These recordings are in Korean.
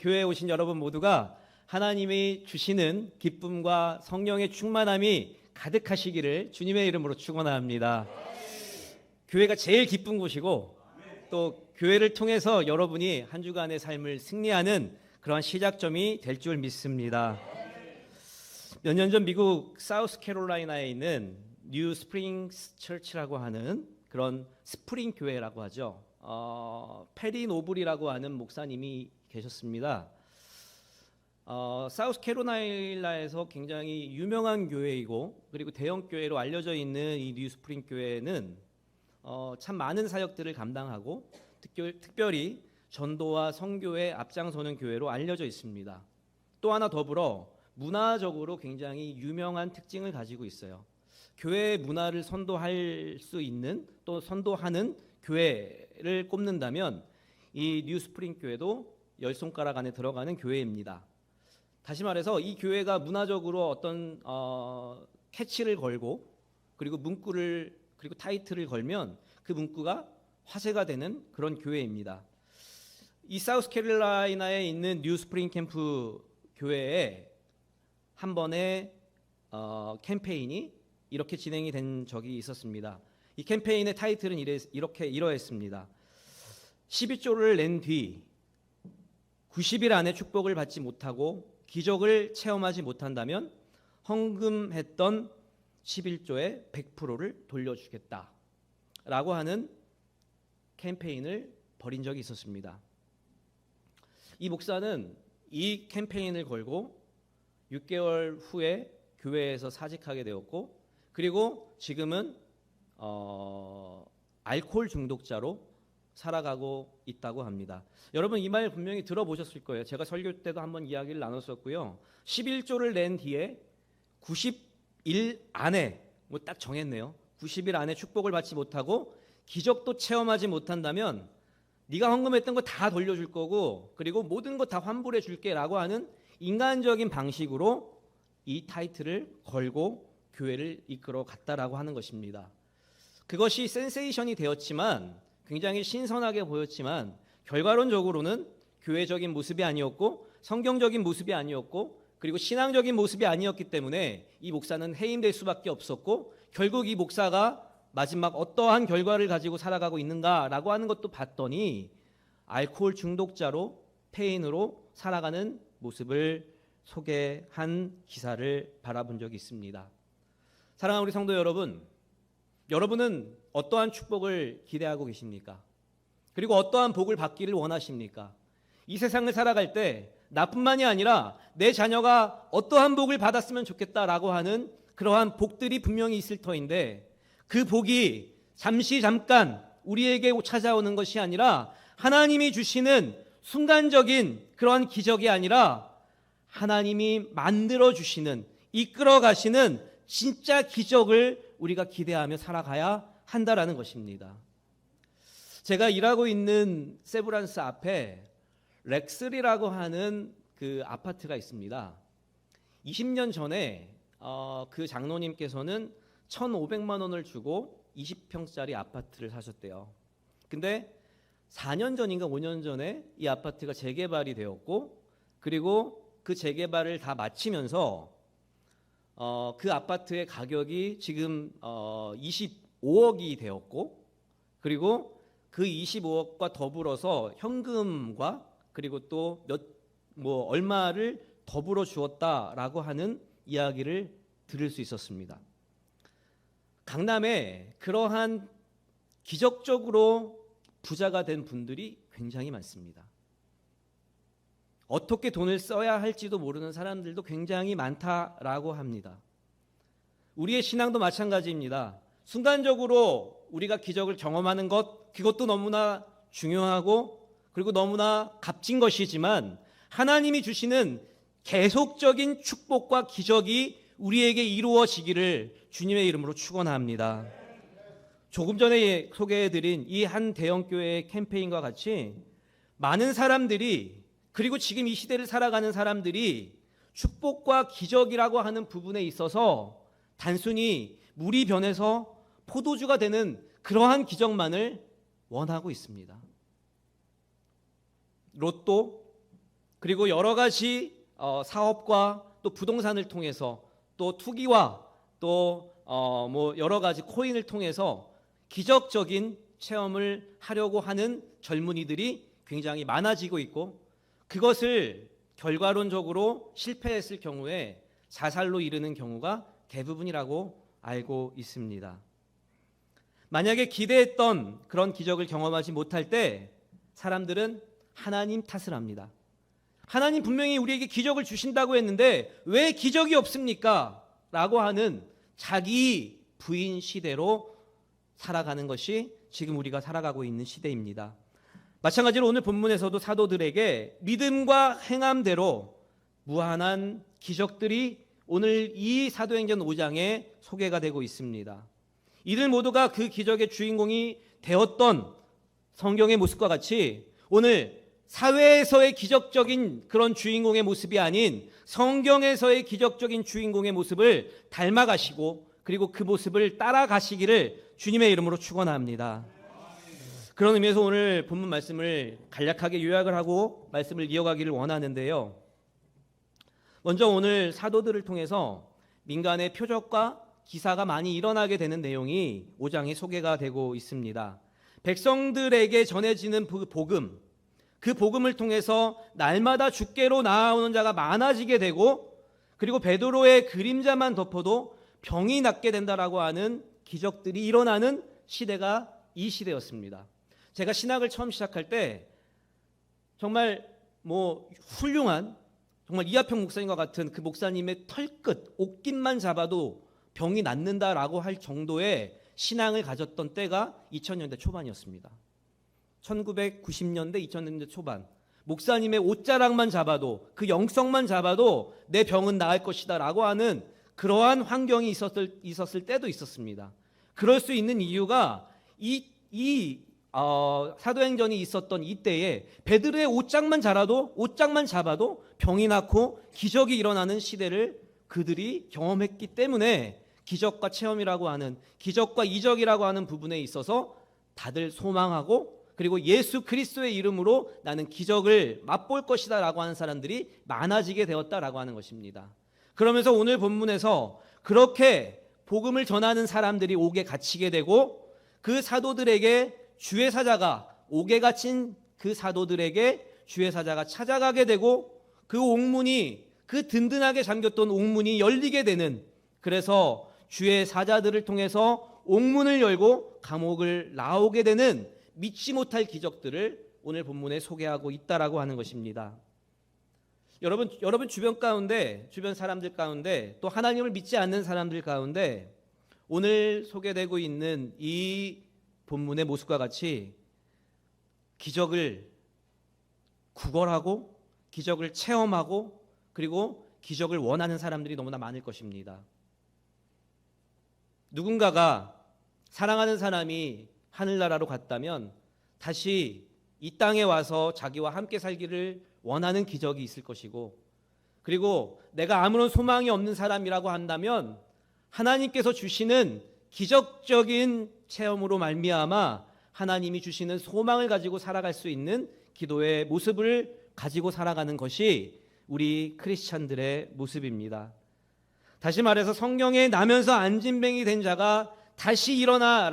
교회에 오신 여러분 모두가 하나님이 주시는 기쁨과 성령의 충만함이 가득하시기를 주님의 이름으로 축원합니다. 교회가 제일 기쁜 곳이고 또 교회를 통해서 여러분이 한 주간의 삶을 승리하는 그러한 시작점이 될 줄 믿습니다. 몇 년 전 미국 사우스캐롤라이나에 있는 뉴 스프링스 처치라고 하는 그런 스프링 교회라고 하죠. 페리 노블이라고 하는 목사님이 계셨습니다. 사우스캐롤라이나에서 굉장히 유명한 교회이고 그리고 대형 교회로 알려져 있는 이 뉴 스프링 교회는 참 많은 사역들을 감당하고 특별히 전도와 선교에 앞장서는 교회로 알려져 있습니다. 또 하나 더불어 문화적으로 굉장히 유명한 특징을 가지고 있어요. 교회의 문화를 선도할 수 있는 또 선도하는 교회를 꼽는다면 이 뉴 스프링 교회도 10손가락 안에 들어가는 교회입니다. 다시 말해서 이 교회가 문화적으로 어떤 캐치를 걸고 그리고 문구를 그리고 타이틀을 걸면 그 문구가 화제가 되는 그런 교회입니다. 이 사우스캐롤라이나에 있는 뉴 스프링 캠프 교회에 한 번의 캠페인이 이렇게 진행이 된 적이 있었습니다. 이 캠페인의 타이틀은 이러했습니다. 12조를 낸 뒤 90일 안에 축복을 받지 못하고 기적을 체험하지 못한다면 헌금했던 11조의 100%를 돌려주겠다 라고 하는 캠페인을 벌인 적이 있었습니다. 이 목사는 이 캠페인을 걸고 6개월 후에 교회에서 사직하게 되었고 그리고 지금은 알코올 중독자로 살아가고 있다고 합니다. 여러분 이 말 분명히 들어보셨을 거예요. 제가 설교 때도 한번 이야기를 나눴었고요. 11조를 낸 뒤에 90일 안에 딱 정했네요. 90일 안에 축복을 받지 못하고 기적도 체험하지 못한다면 네가 헌금했던 거 다 돌려줄 거고 그리고 모든 거 다 환불해 줄게 라고 하는 인간적인 방식으로 이 타이틀을 걸고 교회를 이끌어 갔다라고 하는 것입니다. 그것이 센세이션이 되었지만 굉장히 신선하게 보였지만 결과론적으로는 교회적인 모습이 아니었고 성경적인 모습이 아니었고 그리고 신앙적인 모습이 아니었기 때문에 이 목사는 해임될 수밖에 없었고 결국 이 목사가 마지막 어떠한 결과를 가지고 살아가고 있는가라고 하는 것도 봤더니 알코올 중독자로 폐인으로 살아가는 모습을 소개한 기사를 바라본 적이 있습니다. 사랑하는 우리 성도 여러분, 여러분은 어떠한 축복을 기대하고 계십니까? 그리고 어떠한 복을 받기를 원하십니까? 이 세상을 살아갈 때 나뿐만이 아니라 내 자녀가 어떠한 복을 받았으면 좋겠다라고 하는 그러한 복들이 분명히 있을 터인데 그 복이 잠깐 우리에게 찾아오는 것이 아니라 하나님이 주시는 순간적인 그러한 기적이 아니라 하나님이 만들어 주시는 이끌어 가시는 진짜 기적을 우리가 기대하며 살아가야 한다라는 것입니다. 제가 일하고 있는 세브란스 앞에 렉스리라고 하는 그 아파트가 있습니다. 20년 전에 그 장로님께서는 1,500만 원을 주고 20평짜리 아파트를 사셨대요. 근데 4년 전인가 5년 전에 이 아파트가 재개발이 되었고 그리고 그 재개발을 다 마치면서 그 아파트의 가격이 지금 25억이 되었고 그리고 그 25억과 더불어서 현금과 그리고 또 얼마를 더불어 주었다라고 하는 이야기를 들을 수 있었습니다. 강남에 그러한 기적적으로 부자가 된 분들이 굉장히 많습니다. 어떻게 돈을 써야 할지도 모르는 사람들도 굉장히 많다라고 합니다. 우리의 신앙도 마찬가지입니다. 순간적으로 우리가 기적을 경험하는 것, 그것도 너무나 중요하고 그리고 너무나 값진 것이지만 하나님이 주시는 계속적인 축복과 기적이 우리에게 이루어지기를 주님의 이름으로 축원합니다. 조금 전에 소개해드린 이 한 대형교회의 캠페인과 같이 많은 사람들이 그리고 지금 이 시대를 살아가는 사람들이 축복과 기적이라고 하는 부분에 있어서 단순히 물이 변해서 포도주가 되는 그러한 기적만을 원하고 있습니다. 로또 그리고 여러 가지 사업과 또 부동산을 통해서 또 투기와 또 뭐 여러 가지 코인을 통해서 기적적인 체험을 하려고 하는 젊은이들이 굉장히 많아지고 있고, 그것을 결과론적으로 실패했을 경우에 자살로 이르는 경우가 대부분이라고 알고 있습니다. 만약에 기대했던 그런 기적을 경험하지 못할 때 사람들은 하나님 탓을 합니다. 하나님 분명히 우리에게 기적을 주신다고 했는데 왜 기적이 없습니까? 라고 하는 자기 부인 시대로 살아가는 것이 지금 우리가 살아가고 있는 시대입니다. 마찬가지로 오늘 본문에서도 사도들에게 믿음과 행함대로 무한한 기적들이 오늘 이 사도행전 5장에 소개가 되고 있습니다. 이들 모두가 그 기적의 주인공이 되었던 성경의 모습과 같이 오늘 사회에서의 기적적인 그런 주인공의 모습이 아닌 성경에서의 기적적인 주인공의 모습을 닮아가시고 그리고 그 모습을 따라가시기를 주님의 이름으로 축원합니다. 그런 의미에서 오늘 본문 말씀을 간략하게 요약을 하고 말씀을 이어가기를 원하는데요. 먼저 오늘 사도들을 통해서 민간의 표적과 기사가 많이 일어나게 되는 내용이 5장에 소개가 되고 있습니다. 백성들에게 전해지는 복음, 그 복음을 통해서 날마다 주께로 나아오는 자가 많아지게 되고, 그리고 베드로의 그림자만 덮어도 병이 낫게 된다라고 하는 기적들이 일어나는 시대가 이 시대였습니다. 제가 신학을 처음 시작할 때 정말 훌륭한 정말 이하평 목사님과 같은 그 목사님의 털끝, 옷깃만 잡아도 병이 낫는다라고 할 정도의 신앙을 가졌던 때가 2000년대 초반이었습니다. 1990년대, 2000년대 초반, 목사님의 옷자락만 잡아도, 그 영성만 잡아도 내 병은 나을 것이다 라고 하는 그러한 환경이 있었을 때도 있었습니다. 그럴 수 있는 이유가 사도행전이 있었던 이때에 베드로의 옷장만 잡아도 병이 낫고 기적이 일어나는 시대를 그들이 경험했기 때문에 기적과 체험이라고 하는, 기적과 이적이라고 하는 부분에 있어서 다들 소망하고, 그리고 예수 그리스도의 이름으로 나는 기적을 맛볼 것이다 라고 하는 사람들이 많아지게 되었다라고 하는 것입니다. 그러면서 오늘 본문에서 그렇게 복음을 전하는 사람들이 옥에 갇히게 되고, 그 사도들에게 주의 사자가, 옥에 갇힌 그 사도들에게 주의 사자가 찾아가게 되고, 그 옥문이, 그 든든하게 잠겼던 옥문이 열리게 되는, 그래서 주의 사자들을 통해서 옥문을 열고 감옥을 나오게 되는 믿지 못할 기적들을 오늘 본문에 소개하고 있다라고 하는 것입니다. 여러분 주변 사람들 가운데, 또 하나님을 믿지 않는 사람들 가운데 오늘 소개되고 있는 이 본문의 모습과 같이 기적을 구걸하고 기적을 체험하고 그리고 기적을 원하는 사람들이 너무나 많을 것입니다. 누군가가, 사랑하는 사람이 하늘나라로 갔다면 다시 이 땅에 와서 자기와 함께 살기를 원하는 기적이 있을 것이고, 그리고 내가 아무런 소망이 없는 사람이라고 한다면 하나님께서 주시는 기적적인 체험으로 말미암아 하나님이 주시는 소망을 가지고 살아갈 수 있는 기도의 모습을 가지고 살아가는 것이 우리 크리스찬들의 모습입니다. 다시 말해서 성경에 나면서 안진뱅이 된 자가 다시 일어나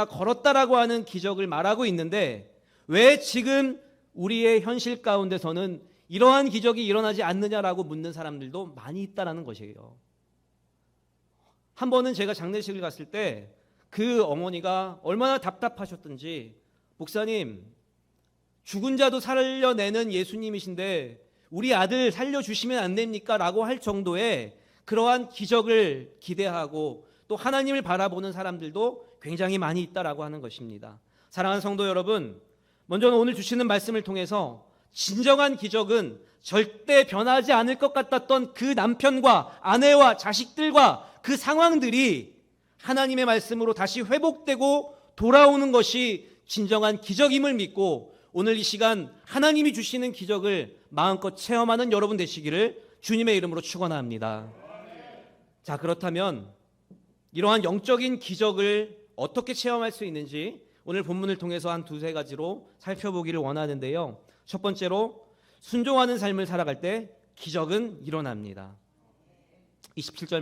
걸었다라고 하는 기적을 말하고 있는데, 왜 지금 우리의 현실 가운데서는 이러한 기적이 일어나지 않느냐라고 묻는 사람들도 많이 있다라는 것이에요. 한 번은 제가 장례식을 갔을 때 그 어머니가 얼마나 답답하셨던지, 목사님, 죽은 자도 살려내는 예수님이신데 우리 아들 살려주시면 안 됩니까? 라고 할 정도의 그러한 기적을 기대하고 또 하나님을 바라보는 사람들도 굉장히 많이 있다라고 하는 것입니다. 사랑하는 성도 여러분, 먼저 오늘 주시는 말씀을 통해서 진정한 기적은 절대 변하지 않을 것 같았던 그 남편과 아내와 자식들과 그 상황들이 하나님의 말씀으로 다시 회복되고 돌아오는 것이 진정한 기적임을 믿고, 오늘 이 시간 하나님이 주시는 기적을 마음껏 체험하는 여러분 되시기를 주님의 이름으로 축원합니다. 자, 그렇다면 이러한 영적인 기적을 어떻게 체험할 수 있는지 오늘 본문을 통해서 한 두세 가지로 살펴보기를 원하는데요. 첫 번째로, 순종하는 삶을 살아갈 때 기적은 일어납니다. 28절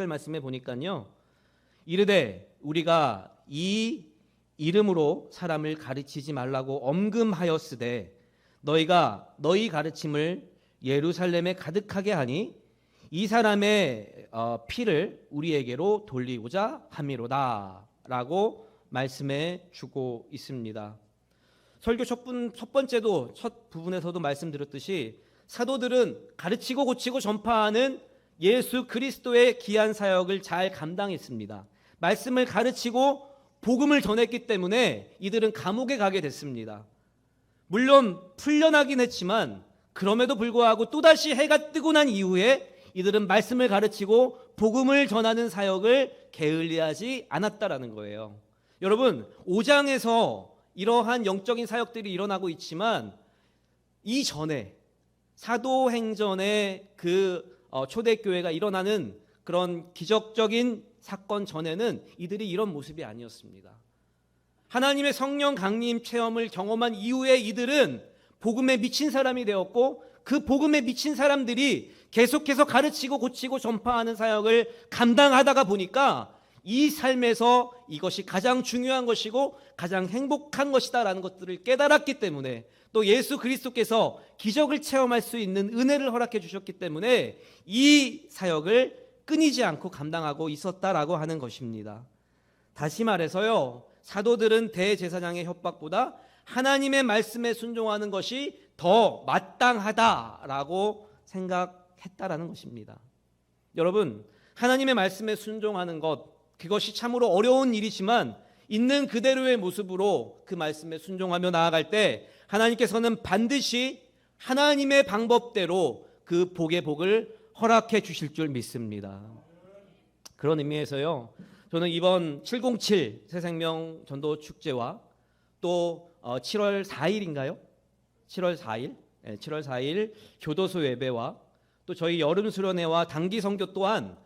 말씀에 보니까요. 이르되 우리가 이 이름으로 사람을 가르치지 말라고 엄금하였으되 너희가 너희 가르침을 예루살렘에 가득하게 하니 이 사람의 피를 우리에게로 돌리고자 함이로다 라고 말씀해 주고 있습니다. 설교 첫 번째도 첫 부분에서도 말씀드렸듯이 사도들은 가르치고 고치고 전파하는 예수 그리스도의 귀한 사역을 잘 감당했습니다. 말씀을 가르치고 복음을 전했기 때문에 이들은 감옥에 가게 됐습니다. 물론 풀려나긴 했지만 그럼에도 불구하고 또다시 해가 뜨고 난 이후에 이들은 말씀을 가르치고 복음을 전하는 사역을 게을리하지 않았다라는 거예요. 여러분, 5장에서 이러한 영적인 사역들이 일어나고 있지만 이전에 사도행전의 그 초대교회가 일어나는 그런 기적적인 사건 전에는 이들이 이런 모습이 아니었습니다. 하나님의 성령 강림 체험을 경험한 이후에 이들은 복음에 미친 사람이 되었고 그 복음에 미친 사람들이 계속해서 가르치고 고치고 전파하는 사역을 감당하다가 보니까 이 삶에서 이것이 가장 중요한 것이고 가장 행복한 것이다라는 것들을 깨달았기 때문에 또 예수 그리스도께서 기적을 체험할 수 있는 은혜를 허락해 주셨기 때문에 이 사역을 끊이지 않고 감당하고 있었다라고 하는 것입니다. 다시 말해서요, 사도들은 대제사장의 협박보다 하나님의 말씀에 순종하는 것이 더 마땅하다라고 생각했다라는 것입니다. 여러분, 하나님의 말씀에 순종하는 것, 그것이 참으로 어려운 일이지만 있는 그대로의 모습으로 그 말씀에 순종하며 나아갈 때 하나님께서는 반드시 하나님의 방법대로 그 복의 복을 허락해 주실 줄 믿습니다. 그런 의미에서요, 저는 이번 707 새생명 전도 축제와 또 7월 4일인가요? 7월 4일? 네, 7월 4일 교도소 예배와 또 저희 여름 수련회와 단기 선교 또한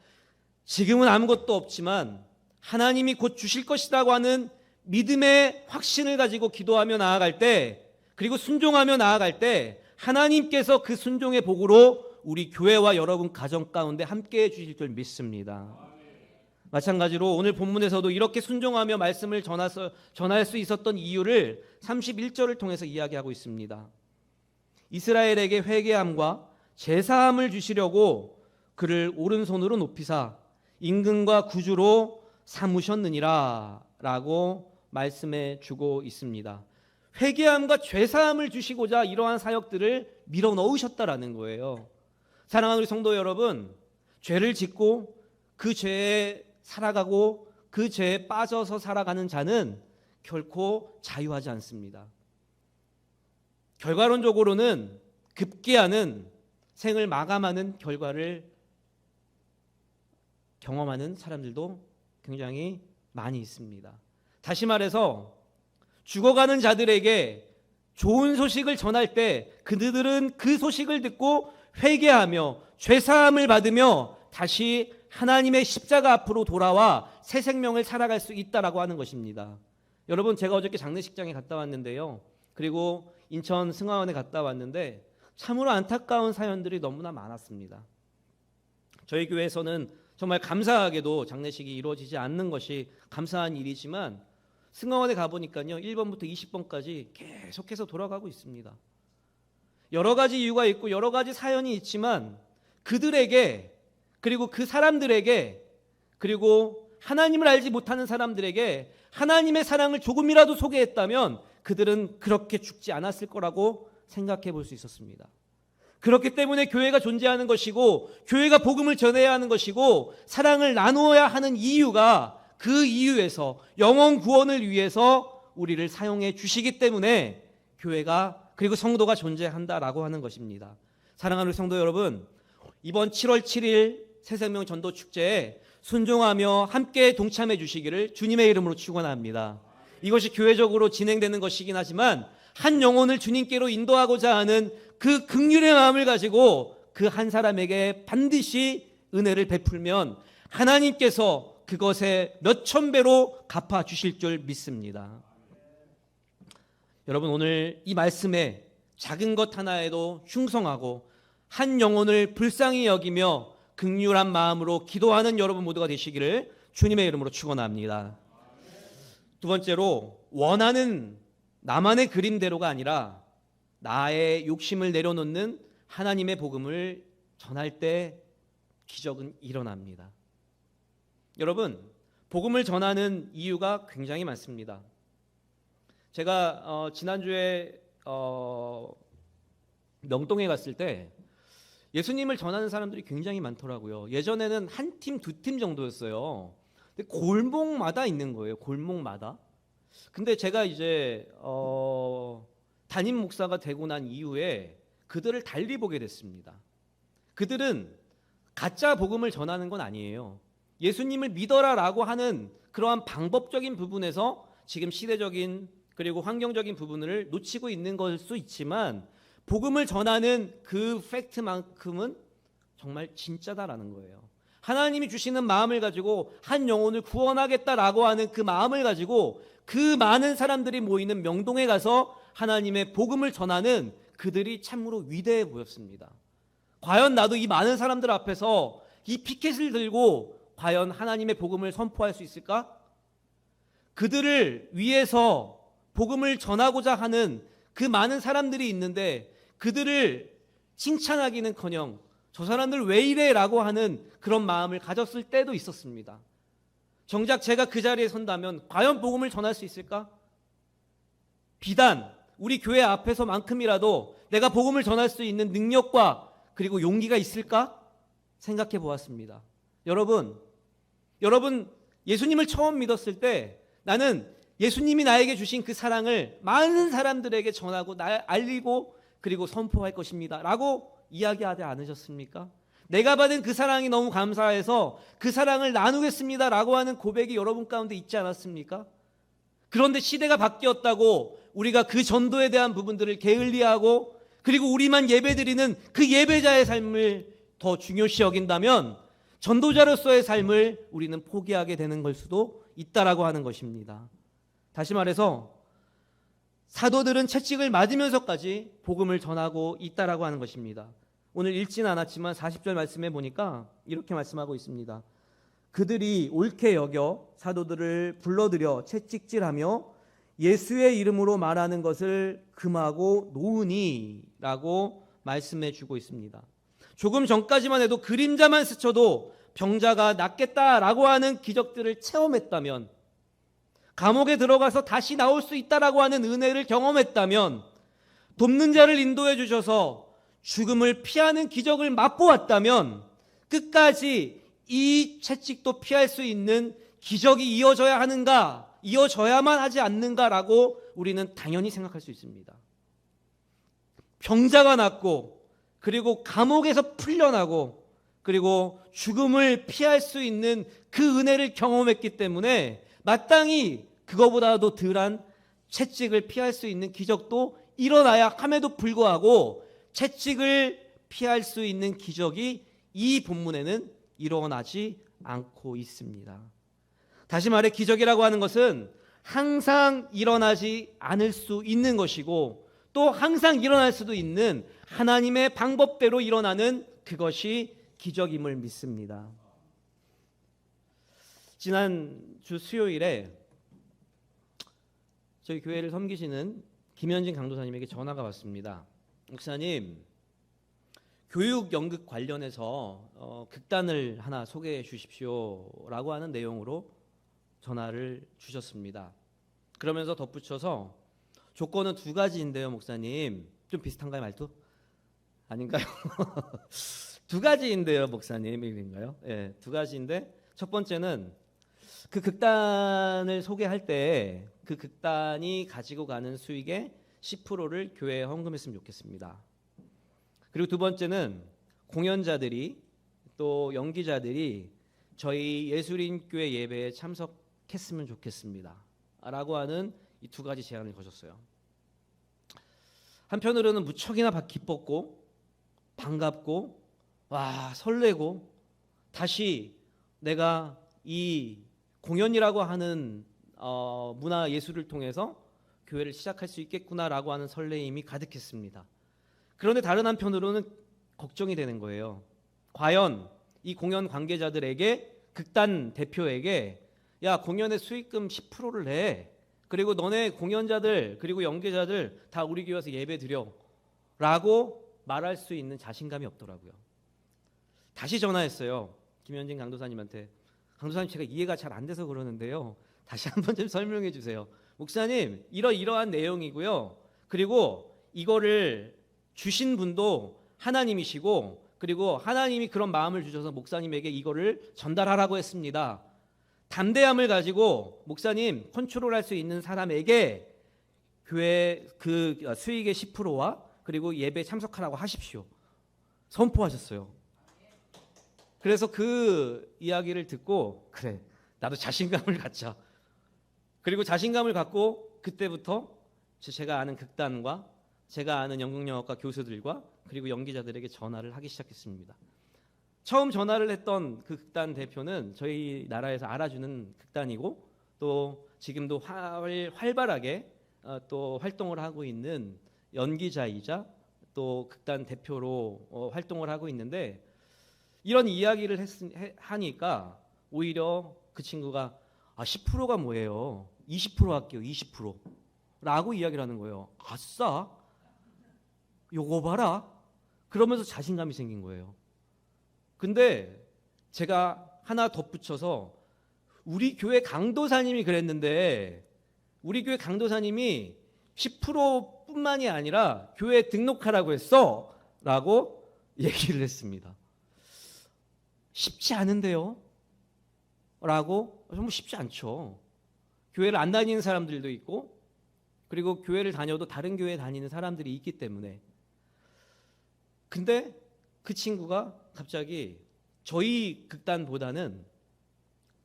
지금은 아무것도 없지만 하나님이 곧 주실 것이라고 하는 믿음의 확신을 가지고 기도하며 나아갈 때, 그리고 순종하며 나아갈 때 하나님께서 그 순종의 복으로 우리 교회와 여러분 가정 가운데 함께해 주실 줄 믿습니다. 마찬가지로 오늘 본문에서도 이렇게 순종하며 말씀을 전할 수 있었던 이유를 31절을 통해서 이야기하고 있습니다. 이스라엘에게 회개함과 제사함을 주시려고 그를 오른손으로 높이사 임금과 구주로 삼으셨느니라 라고 말씀해 주고 있습니다. 회개함과 죄사함을 주시고자 이러한 사역들을 밀어넣으셨다라는 거예요. 사랑하는 우리 성도 여러분, 죄를 짓고 그 죄에 살아가고 그 죄에 빠져서 살아가는 자는 결코 자유하지 않습니다. 결과론적으로는 급기야는 생을 마감하는 결과를 경험하는 사람들도 굉장히 많이 있습니다. 다시 말해서 죽어가는 자들에게 좋은 소식을 전할 때 그들은 그 소식을 듣고 회개하며 죄사함을 받으며 다시 하나님의 십자가 앞으로 돌아와 새 생명을 살아갈 수 있다라고 하는 것입니다. 여러분, 제가 어저께 장례식장에 갔다 왔는데요, 그리고 인천 승하원에 갔다 왔는데 참으로 안타까운 사연들이 너무나 많았습니다. 저희 교회에서는 정말 감사하게도 장례식이 이루어지지 않는 것이 감사한 일이지만 승하원에 가보니까요 1번부터 20번까지 계속해서 돌아가고 있습니다. 여러 가지 이유가 있고 여러 가지 사연이 있지만 그들에게, 그리고 그 사람들에게, 그리고 하나님을 알지 못하는 사람들에게 하나님의 사랑을 조금이라도 소개했다면 그들은 그렇게 죽지 않았을 거라고 생각해 볼 수 있었습니다. 그렇기 때문에 교회가 존재하는 것이고 교회가 복음을 전해야 하는 것이고 사랑을 나누어야 하는 이유가 그 이유에서 영혼 구원을 위해서 우리를 사용해 주시기 때문에 교회가, 그리고 성도가 존재한다라고 하는 것입니다. 사랑하는 성도 여러분, 이번 7월 7일 새생명 전도 축제에 순종하며 함께 동참해 주시기를 주님의 이름으로 축원합니다. 이것이 교회적으로 진행되는 것이긴 하지만 한 영혼을 주님께로 인도하고자 하는 그 긍휼의 마음을 가지고 그 한 사람에게 반드시 은혜를 베풀면 하나님께서 그것에 몇천 배로 갚아 주실 줄 믿습니다. 여러분, 오늘 이 말씀에 작은 것 하나에도 흉성하고 한 영혼을 불쌍히 여기며 긍휼한 마음으로 기도하는 여러분 모두가 되시기를 주님의 이름으로 축원합니다. 두 번째로, 원하는 나만의 그림대로가 아니라 나의 욕심을 내려놓는 하나님의 복음을 전할 때 기적은 일어납니다. 여러분, 복음을 전하는 이유가 굉장히 많습니다. 제가 지난주에 명동에 갔을 때 예수님을 전하는 사람들이 굉장히 많더라고요. 예전에는 한 팀, 두 팀 정도였어요. 근데 골목마다 있는 거예요. 골목마다. 근데 제가 이제 담임 목사가 되고 난 이후에 그들을 달리 보게 됐습니다. 그들은 가짜 복음을 전하는 건 아니에요. 예수님을 믿어라라고 하는 그러한 방법적인 부분에서 지금 시대적인 그리고 환경적인 부분을 놓치고 있는 걸 수 있지만 복음을 전하는 그 팩트만큼은 정말 진짜다라는 거예요. 하나님이 주시는 마음을 가지고 한 영혼을 구원하겠다라고 하는 그 마음을 가지고 그 많은 사람들이 모이는 명동에 가서 하나님의 복음을 전하는 그들이 참으로 위대해 보였습니다. 과연 나도 이 많은 사람들 앞에서 이 피켓을 들고 과연 하나님의 복음을 선포할 수 있을까? 그들을 위해서 복음을 전하고자 하는 그 많은 사람들이 있는데 그들을 칭찬하기는커녕 저 사람들 왜 이래? 라고 하는 그런 마음을 가졌을 때도 있었습니다. 정작 제가 그 자리에 선다면 과연 복음을 전할 수 있을까? 비단 우리 교회 앞에서만큼이라도 내가 복음을 전할 수 있는 능력과 그리고 용기가 있을까? 생각해 보았습니다. 여러분 예수님을 처음 믿었을 때 나는 예수님이 나에게 주신 그 사랑을 많은 사람들에게 전하고 알리고 그리고 선포할 것입니다 라고 이야기하지 않으셨습니까? 내가 받은 그 사랑이 너무 감사해서 그 사랑을 나누겠습니다 라고 하는 고백이 여러분 가운데 있지 않았습니까? 그런데 시대가 바뀌었다고 우리가 그 전도에 대한 부분들을 게을리하고 그리고 우리만 예배드리는 그 예배자의 삶을 더 중요시 여긴다면 전도자로서의 삶을 우리는 포기하게 되는 걸 수도 있다라고 하는 것입니다. 다시 말해서 사도들은 채찍을 맞으면서까지 복음을 전하고 있다라고 하는 것입니다. 오늘 읽지는 않았지만 40절 말씀해 보니까 이렇게 말씀하고 있습니다. 그들이 옳게 여겨 사도들을 불러들여 채찍질하며 예수의 이름으로 말하는 것을 금하고 놓으니 라고 말씀해 주고 있습니다. 조금 전까지만 해도 그림자만 스쳐도 병자가 낫겠다라고 하는 기적들을 체험했다면, 감옥에 들어가서 다시 나올 수 있다라고 하는 은혜를 경험했다면, 돕는 자를 인도해 주셔서 죽음을 피하는 기적을 맛보았다면 끝까지 이 채찍도 피할 수 있는 기적이 이어져야 하는가, 이어져야만 하지 않는가라고 우리는 당연히 생각할 수 있습니다. 병자가 낫고 그리고 감옥에서 풀려나고 그리고 죽음을 피할 수 있는 그 은혜를 경험했기 때문에 마땅히 그거보다도 덜한 채찍을 피할 수 있는 기적도 일어나야 함에도 불구하고 채찍을 피할 수 있는 기적이 이 본문에는 일어나지 않고 있습니다. 다시 말해 기적이라고 하는 것은 항상 일어나지 않을 수 있는 것이고 또 항상 일어날 수도 있는 하나님의 방법대로 일어나는 그것이 기적임을 믿습니다. 지난주 수요일에 저희 교회를 섬기시는 김현진 강도사님에게 전화가 왔습니다. 목사님, 교육 연극 관련해서 극단을 하나 소개해 주십시오라고 하는 내용으로 전화를 주셨습니다. 그러면서 덧붙여서 조건은 두 가지인데요, 목사님. 좀 비슷한가요, 말투? 아닌가요? 두 가지인데요, 목사님인가요? 예, 두 가지인데 첫 번째는 그 극단을 소개할 때 그 극단이 가지고 가는 수익의 10%를 교회에 헌금했으면 좋겠습니다. 그리고 두 번째는 공연자들이 또 연기자들이 저희 예술인교회 예배에 참석했으면 좋겠습니다 라고 하는 이 두 가지 제안을 거셨어요. 한편으로는 무척이나 기뻤고 반갑고 와 설레고 다시 내가 이 공연이라고 하는 문화 예술을 통해서 교회를 시작할 수 있겠구나라고 하는 설레임이 가득했습니다. 그런데 다른 한편으로는 걱정이 되는 거예요. 과연 이 공연 관계자들에게, 극단 대표에게 야, 공연의 수익금 10%를 내. 그리고 너네 공연자들 그리고 연기자들 다 우리 교회에서 예배 드려. 라고 말할 수 있는 자신감이 없더라고요. 다시 전화했어요. 김현진 강도사님한테. 강도사님, 제가 이해가 잘 안 돼서 그러는데요. 다시 한번 좀 설명해 주세요. 목사님, 이러이러한 내용이고요. 그리고 이거를 주신 분도 하나님이시고, 그리고 하나님이 그런 마음을 주셔서 목사님에게 이거를 전달하라고 했습니다. 담대함을 가지고 목사님 컨트롤할 수 있는 사람에게 교회 그 수익의 10%와 그리고 예배 참석하라고 하십시오. 선포하셨어요. 그래서 그 이야기를 듣고 그래, 나도 자신감을 갖자. 그리고 자신감을 갖고 그때부터 제가 아는 극단과 제가 아는 연극영화과 교수들과 그리고 연기자들에게 전화를 하기 시작했습니다. 처음 전화를 했던 그 극단 대표는 저희 나라에서 알아주는 극단이고, 또 지금도 활발하게 또 활동을 하고 있는 연기자이자 또 극단 대표로 활동을 하고 있는데, 이런 이야기를 하니까 오히려 그 친구가 10%가 뭐예요? 20% 할게요. 20% 라고 이야기를 하는 거예요. 아싸, 요거 봐라. 그러면서 자신감이 생긴 거예요. 근데 제가 하나 덧붙여서, 우리 교회 강도사님이 그랬는데, 우리 교회 강도사님이 10%뿐만이 아니라 교회에 등록하라고 했어 라고 얘기를 했습니다. 쉽지 않은데요? 라고. 정말 쉽지 않죠. 교회를 안 다니는 사람들도 있고, 그리고 교회를 다녀도 다른 교회에 다니는 사람들이 있기 때문에. 근데 그 친구가 갑자기 저희 극단보다는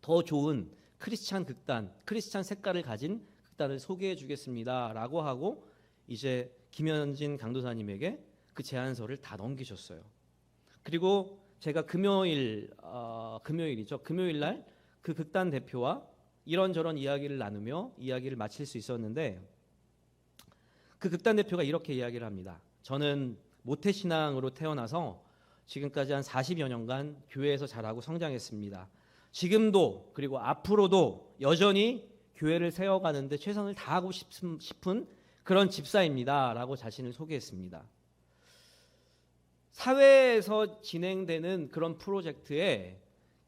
더 좋은 크리스찬 극단, 크리스찬 색깔을 가진 극단을 소개해 주겠습니다 라고 하고 이제 김현진 강도사님에게 그 제안서를 다 넘기셨어요. 그리고 제가 금요일이죠. 금요일 날 그 극단 대표와 이런저런 이야기를 나누며 이야기를 마칠 수 있었는데, 그 극단 대표가 이렇게 이야기를 합니다. 저는 모태신앙으로 태어나서 지금까지 한 40여 년간 교회에서 자라고 성장했습니다. 지금도 그리고 앞으로도 여전히 교회를 세워가는데 최선을 다하고 싶은 그런 집사입니다 라고 자신을 소개했습니다. 사회에서 진행되는 그런 프로젝트에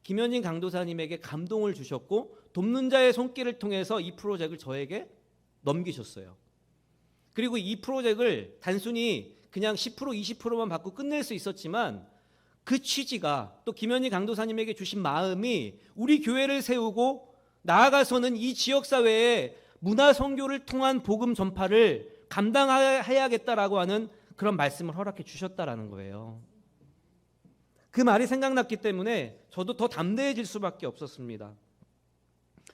김현진 강도사님에게 감동을 주셨고, 돕는 자의 손길을 통해서 이 프로젝트를 저에게 넘기셨어요. 그리고 이 프로젝트를 단순히 그냥 10% 20%만 받고 끝낼 수 있었지만, 그 취지가, 또 김현진 강도사님에게 주신 마음이 우리 교회를 세우고 나아가서는 이 지역사회에 문화 선교를 통한 복음 전파를 감당해야겠다라고 하는 그런 말씀을 허락해 주셨다라는 거예요. 그 말이 생각났기 때문에 저도 더 담대해질 수밖에 없었습니다.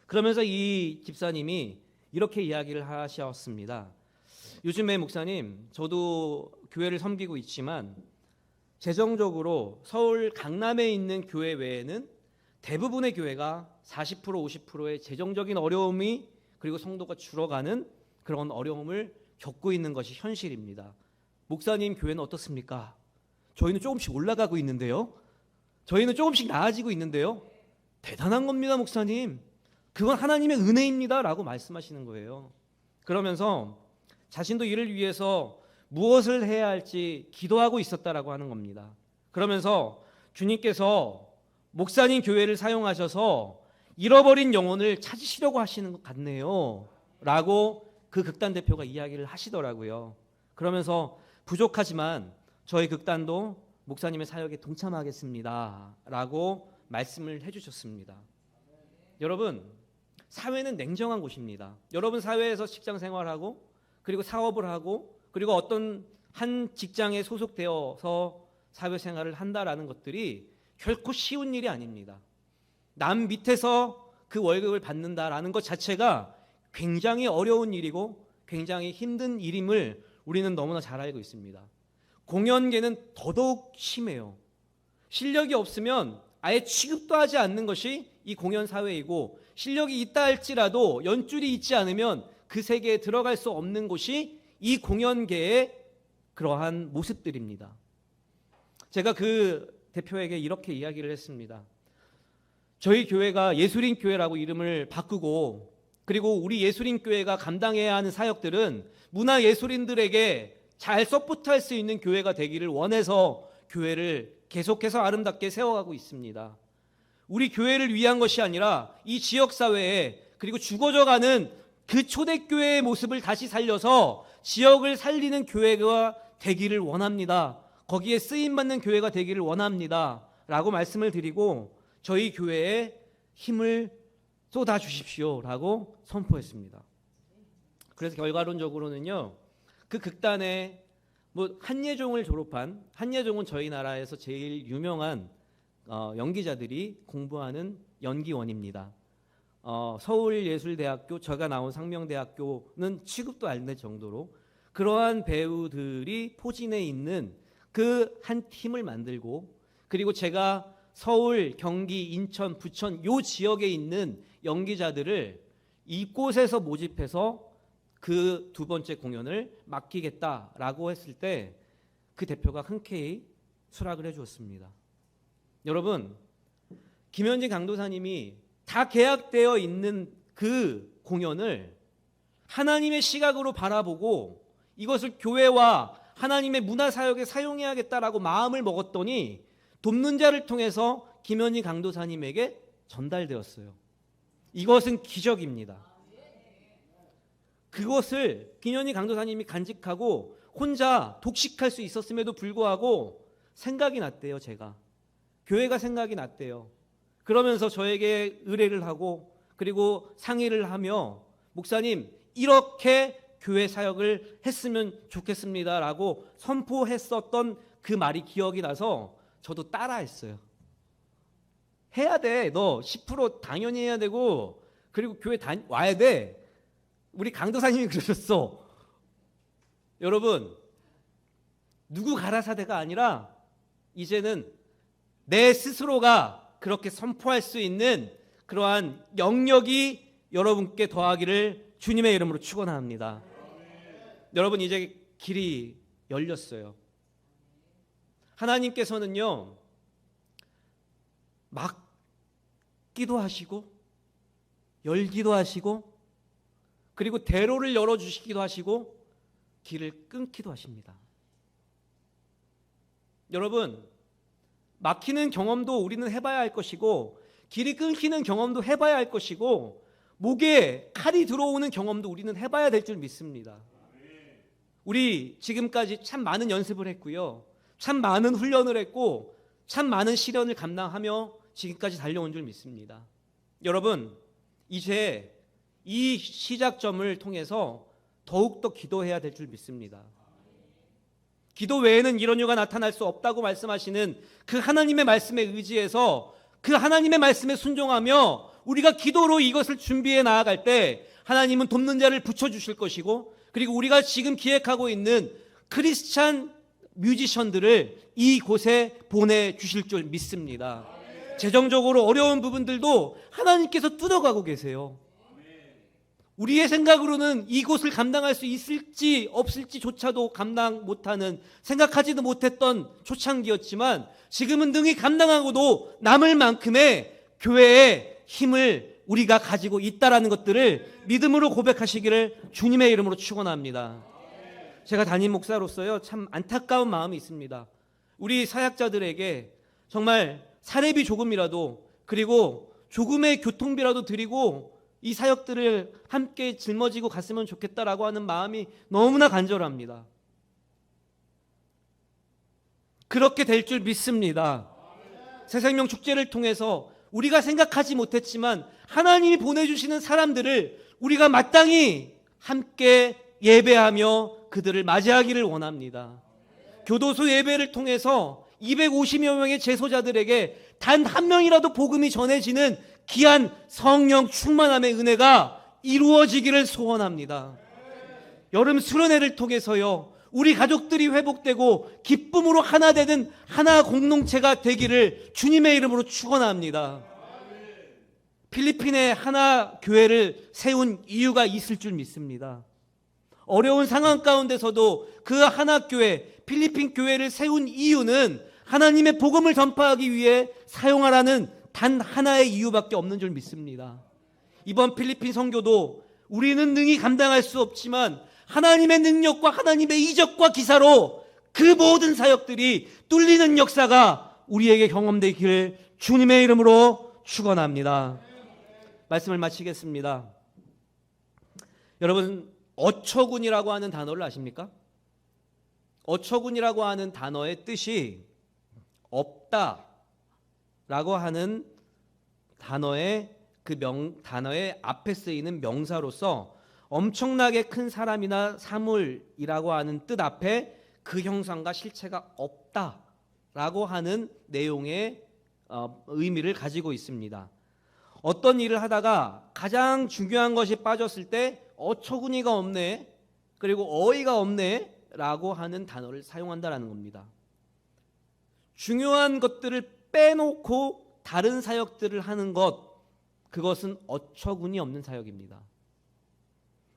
그러면서 이 집사님이 이렇게 이야기를 하셨습니다. 요즘에 목사님, 저도 교회를 섬기고 있지만 재정적으로 서울 강남에 있는 교회 외에는 대부분의 교회가 40% 50%의 재정적인 어려움이, 그리고 성도가 줄어가는 그런 어려움을 겪고 있는 것이 현실입니다. 목사님 교회는 어떻습니까? 저희는 조금씩 올라가고 있는데요. 저희는 조금씩 나아지고 있는데요. 대단한 겁니다, 목사님. 그건 하나님의 은혜입니다 라고 말씀하시는 거예요. 그러면서 자신도 이를 위해서 무엇을 해야 할지 기도하고 있었다라고 하는 겁니다. 그러면서 주님께서 목사님 교회를 사용하셔서 잃어버린 영혼을 찾으시려고 하시는 것 같네요 라고 그 극단 대표가 이야기를 하시더라고요. 그러면서 부족하지만 저희 극단도 목사님의 사역에 동참하겠습니다 라고 말씀을 해주셨습니다. 여러분, 사회는 냉정한 곳입니다. 여러분 사회에서 직장 생활하고 그리고 사업을 하고 그리고 어떤 한 직장에 소속되어서 사회생활을 한다라는 것들이 결코 쉬운 일이 아닙니다. 남 밑에서 그 월급을 받는다라는 것 자체가 굉장히 어려운 일이고 굉장히 힘든 일임을 우리는 너무나 잘 알고 있습니다. 공연계는 더더욱 심해요. 실력이 없으면 아예 취급도 하지 않는 것이 이 공연 사회이고, 실력이 있다 할지라도 연줄이 있지 않으면 그 세계에 들어갈 수 없는 곳이 이 공연계의 그러한 모습들입니다. 제가 그 대표에게 이렇게 이야기를 했습니다. 저희 교회가 예술인 교회라고 이름을 바꾸고, 그리고 우리 예술인 교회가 감당해야 하는 사역들은 문화 예술인들에게 잘 서포트할 수 있는 교회가 되기를 원해서 교회를 계속해서 아름답게 세워가고 있습니다. 우리 교회를 위한 것이 아니라 이 지역사회에, 그리고 죽어져가는 그 초대교회의 모습을 다시 살려서 지역을 살리는 교회가 되기를 원합니다. 거기에 쓰임받는 교회가 되기를 원합니다 라고 말씀을 드리고, 저희 교회에 힘을 쏟아 주십시오 라고 선포했습니다. 그래서 결과론적으로는요, 그 극단에 한예종을 졸업한, 한예종은 저희 나라에서 제일 유명한 연기자들이 공부하는 연기원입니다. 서울예술대학교, 제가 나온 상명대학교는 취급도 안 될 정도로 그러한 배우들이 포진해 있는 그 한 팀을 만들고, 그리고 제가 서울, 경기, 인천, 부천 요 지역에 있는 연기자들을 이곳에서 모집해서 그 두 번째 공연을 맡기겠다라고 했을 때 그 대표가 흔쾌히 수락을 해주었습니다. 여러분, 김현진 강도사님이 다 계약되어 있는 그 공연을 하나님의 시각으로 바라보고 이것을 교회와 하나님의 문화사역에 사용해야겠다라고 마음을 먹었더니 돕는 자를 통해서 김현진 강도사님에게 전달되었어요. 이것은 기적입니다. 그것을 김현진 강도사님이 간직하고 혼자 독식할 수 있었음에도 불구하고 생각이 났대요. 제가 교회가 생각이 났대요. 그러면서 저에게 의뢰를 하고, 그리고 상의를 하며, 목사님 이렇게 교회 사역을 했으면 좋겠습니다 라고 선포했었던 그 말이 기억이 나서 저도 따라했어요. 해야 돼. 너 10% 당연히 해야 되고, 그리고 교회 와야 돼. 우리 강도사님이 그러셨어. 여러분, 누구 가라사대가 아니라 이제는 내 스스로가 그렇게 선포할 수 있는 그러한 영역이 여러분께 더하기를 주님의 이름으로 축원합니다. 여러분, 이제 길이 열렸어요. 하나님께서는요, 막기도 하시고 열기도 하시고, 그리고 대로를 열어주시기도 하시고 길을 끊기도 하십니다. 여러분, 막히는 경험도 우리는 해봐야 할 것이고, 길이 끊기는 경험도 해봐야 할 것이고, 목에 칼이 들어오는 경험도 우리는 해봐야 될 줄 믿습니다. 우리 지금까지 참 많은 연습을 했고요, 참 많은 훈련을 했고, 참 많은 시련을 감당하며 지금까지 달려온 줄 믿습니다. 여러분, 이제 이 시작점을 통해서 더욱더 기도해야 될 줄 믿습니다. 기도 외에는 이런 이유가 나타날 수 없다고 말씀하시는 그 하나님의 말씀에 의지해서 그 하나님의 말씀에 순종하며 우리가 기도로 이것을 준비해 나아갈 때 하나님은 돕는 자를 붙여주실 것이고, 그리고 우리가 지금 기획하고 있는 크리스찬 뮤지션들을 이곳에 보내주실 줄 믿습니다. 재정적으로 어려운 부분들도 하나님께서 뚫어가고 계세요. 우리의 생각으로는 이곳을 감당할 수 있을지 없을지조차도 감당 못하는, 생각하지도 못했던 초창기였지만 지금은 능히 감당하고도 남을 만큼의 교회의 힘을 우리가 가지고 있다라는 것들을 믿음으로 고백하시기를 주님의 이름으로 축원합니다. 제가 담임 목사로서요, 참 안타까운 마음이 있습니다. 우리 사역자들에게 정말 사례비 조금이라도, 그리고 조금의 교통비라도 드리고 이 사역들을 함께 짊어지고 갔으면 좋겠다라고 하는 마음이 너무나 간절합니다. 그렇게 될 줄 믿습니다. 새생명 축제를 통해서 우리가 생각하지 못했지만 하나님이 보내주시는 사람들을 우리가 마땅히 함께 예배하며 그들을 맞이하기를 원합니다. 교도소 예배를 통해서 250여 명의 제소자들에게 단 한 명이라도 복음이 전해지는 귀한 성령 충만함의 은혜가 이루어지기를 소원합니다. 여름 수련회를 통해서요, 우리 가족들이 회복되고 기쁨으로 하나 되는 하나 공동체가 되기를 주님의 이름으로 축원합니다. 필리핀에 하나 교회를 세운 이유가 있을 줄 믿습니다. 어려운 상황 가운데서도 그 하나교회, 필리핀 교회를 세운 이유는 하나님의 복음을 전파하기 위해 사용하라는 단 하나의 이유밖에 없는 줄 믿습니다. 이번 필리핀 선교도 우리는 능히 감당할 수 없지만 하나님의 능력과 하나님의 이적과 기사로 그 모든 사역들이 뚫리는 역사가 우리에게 경험되기를 주님의 이름으로 축원합니다. 말씀을 마치겠습니다. 여러분, 어처군이라고 하는 단어를 아십니까? 어처군이라고 하는 단어의 뜻이 없다 라고 하는 단어의 단어의 앞에 쓰이는 명사로서 엄청나게 큰 사람이나 사물이라고 하는 뜻 앞에 그 형상과 실체가 없다라고 하는 내용의 의미를 가지고 있습니다. 어떤 일을 하다가 가장 중요한 것이 빠졌을 때 어처구니가 없네, 그리고 어이가 없네 라고 하는 단어를 사용한다라는 겁니다. 중요한 것들을 빼놓고 다른 사역들을 하는 것, 그것은 어처구니 없는 사역입니다.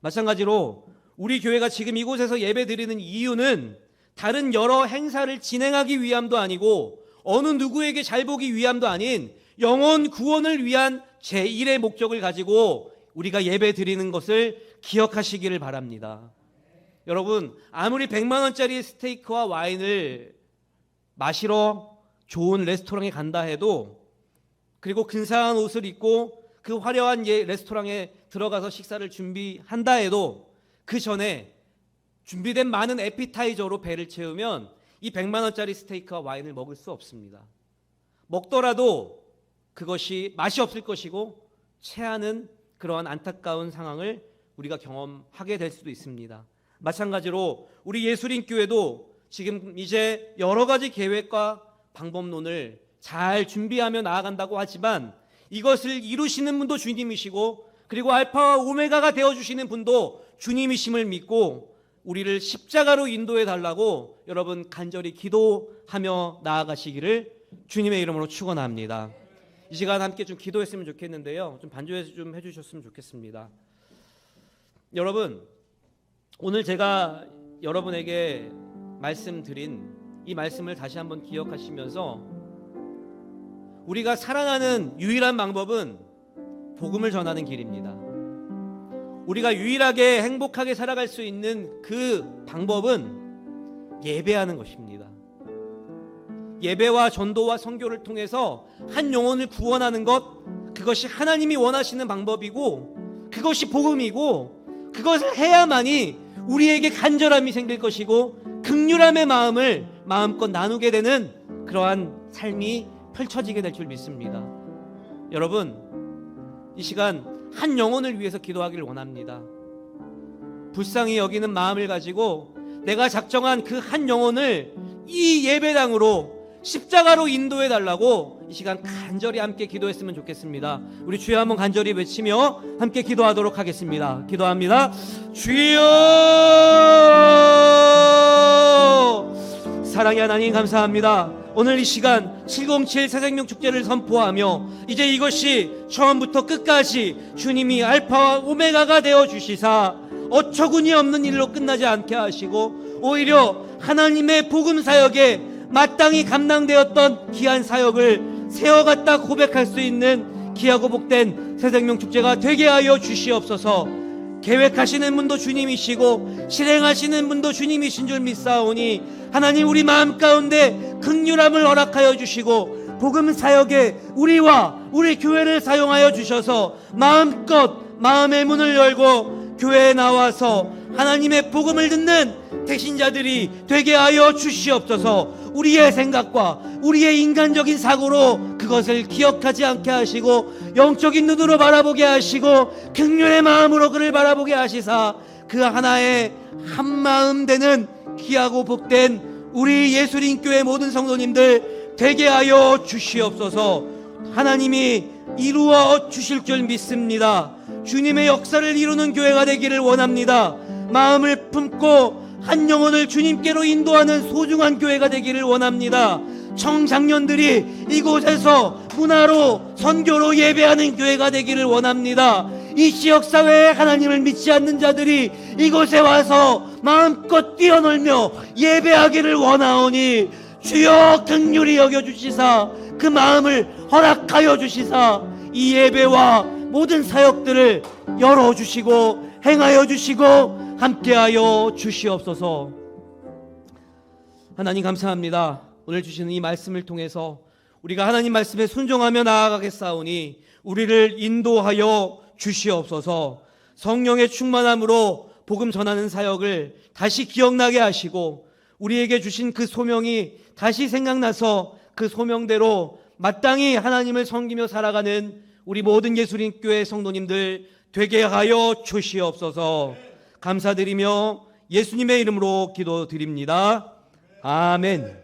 마찬가지로 우리 교회가 지금 이곳에서 예배 드리는 이유는 다른 여러 행사를 진행하기 위함도 아니고 어느 누구에게 잘 보기 위함도 아닌 영혼 구원을 위한 제1의 목적을 가지고 우리가 예배 드리는 것을 기억하시기를 바랍니다. 여러분, 아무리 100만 원짜리 스테이크와 와인을 마시러 좋은 레스토랑에 간다 해도, 그리고 근사한 옷을 입고 그 화려한 레스토랑에 들어가서 식사를 준비한다 해도 그 전에 준비된 많은 에피타이저로 배를 채우면 이 100만 원짜리 스테이크와 와인을 먹을 수 없습니다. 먹더라도 그것이 맛이 없을 것이고 체하는 그러한 안타까운 상황을 우리가 경험하게 될 수도 있습니다. 마찬가지로 우리 예수림교회도 지금 이제 여러 가지 계획과 방법론을 잘 준비하며 나아간다고 하지만 이것을 이루시는 분도 주님이시고 그리고 알파와 오메가가 되어주시는 분도 주님이심을 믿고 우리를 십자가로 인도해 달라고 여러분 간절히 기도하며 나아가시기를 주님의 이름으로 축원합니다. 이 시간 함께 좀 기도했으면 좋겠는데요, 좀 반주해서 좀 해주셨으면 좋겠습니다. 여러분, 오늘 제가 여러분에게 말씀드린 이 말씀을 다시 한번 기억하시면서 우리가 살아가는 유일한 방법은 복음을 전하는 길입니다. 우리가 유일하게 행복하게 살아갈 수 있는 그 방법은 예배하는 것입니다. 예배와 전도와 선교를 통해서 한 영혼을 구원하는 것, 그것이 하나님이 원하시는 방법이고 그것이 복음이고, 그것을 해야만이 우리에게 간절함이 생길 것이고 긍휼함의 마음을 마음껏 나누게 되는 그러한 삶이 펼쳐지게 될 줄 믿습니다. 여러분, 이 시간 한 영혼을 위해서 기도하기를 원합니다. 불쌍히 여기는 마음을 가지고 내가 작정한 그 한 영혼을 이 예배당으로 십자가로 인도해 달라고 이 시간 간절히 함께 기도했으면 좋겠습니다. 우리 주여 한번 간절히 외치며 함께 기도하도록 하겠습니다. 기도합니다. 주여, 사랑의 하나님 감사합니다. 오늘 이 시간 707 새생명 축제를 선포하며 이제 이것이 처음부터 끝까지 주님이 알파와 오메가가 되어 주시사 어처구니 없는 일로 끝나지 않게 하시고 오히려 하나님의 복음 사역에 마땅히 감당되었던 귀한 사역을 세워갔다 고백할 수 있는 귀하고 복된 새생명 축제가 되게 하여 주시옵소서. 계획하시는 분도 주님이시고 실행하시는 분도 주님이신 줄 믿사오니 하나님, 우리 마음 가운데 긍휼함을 허락하여 주시고 복음 사역에 우리와 우리 교회를 사용하여 주셔서 마음껏 마음의 문을 열고 교회에 나와서 하나님의 복음을 듣는 대신자들이 되게 하여 주시옵소서. 우리의 생각과 우리의 인간적인 사고로 그것을 기억하지 않게 하시고 영적인 눈으로 바라보게 하시고 긍휼의 마음으로 그를 바라보게 하시사 그 하나의 한마음 되는 귀하고 복된 우리 예수님교회 모든 성도님들 되게 하여 주시옵소서. 하나님이 이루어 주실 줄 믿습니다. 주님의 역사를 이루는 교회가 되기를 원합니다. 마음을 품고 한 영혼을 주님께로 인도하는 소중한 교회가 되기를 원합니다. 청장년들이 이곳에서 문화로 선교로 예배하는 교회가 되기를 원합니다. 이 지역사회에 하나님을 믿지 않는 자들이 이곳에 와서 마음껏 뛰어놀며 예배하기를 원하오니 주여 긍휼히 여겨주시사 그 마음을 허락하여 주시사 이 예배와 모든 사역들을 열어주시고 행하여 주시고 함께하여 주시옵소서. 하나님 감사합니다. 오늘 주시는 이 말씀을 통해서 우리가 하나님 말씀에 순종하며 나아가겠사오니 우리를 인도하여 주시옵소서. 성령의 충만함으로 복음 전하는 사역을 다시 기억나게 하시고 우리에게 주신 그 소명이 다시 생각나서 그 소명대로 마땅히 하나님을 섬기며 살아가는 우리 모든 예수님교회 성도님들 되게 하여 주시옵소서. 감사드리며 예수님의 이름으로 기도드립니다. 아멘.